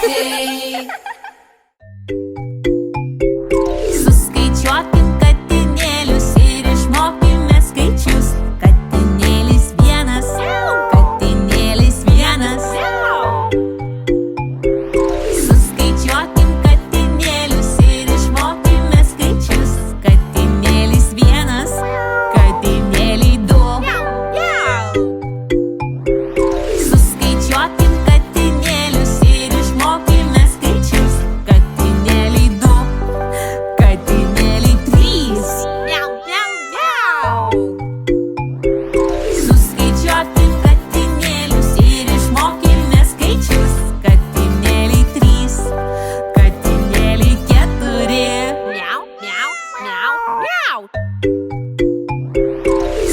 metai. Suskaičiuokim katinėlius ir išmokime skaičius. Katinėlis vienas, katinėlis vienas. Suskaičiuokim katinėlius ir išmokime skaičius. Katinėlis vienas, katinėliai du. Suskaičiuokim katinėlius ir išmokime skaičius. Katinėliai du, katinėliai trys. Suskaičiuokim katinėlius ir išmokime skaičius. Katinėliai trys, katinėliai keturi.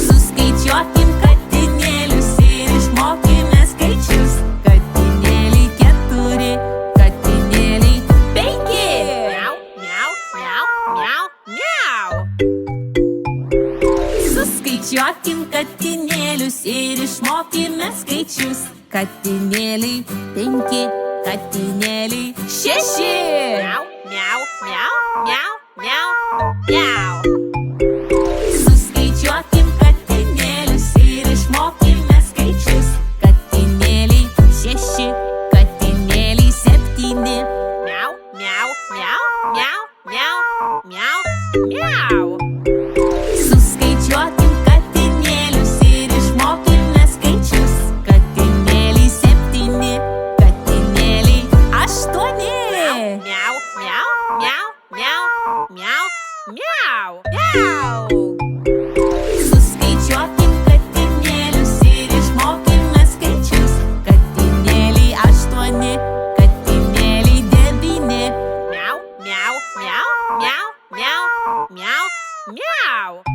Suskaičiuokim katinėlius ir išmokime skaičius. Katinėliai keturi, katinėliai penki. Suskaičiuokim katinėlius ir išmokime skaičius. Katinėliai penki, katinėliai šeši. Suskaičiuokim katinėlius ir išmokime skaičius. Katinėliai šeši, katinėliai septyni. Suskaičiuokim katinėlius ir išmokime skaičius. Katinėliai septyni, katinėliai aštuoni. Suskaičiuokim katinėlius ir išmokime skaičius. Katinėliai aštuoni, katinėliai devyni. Meow.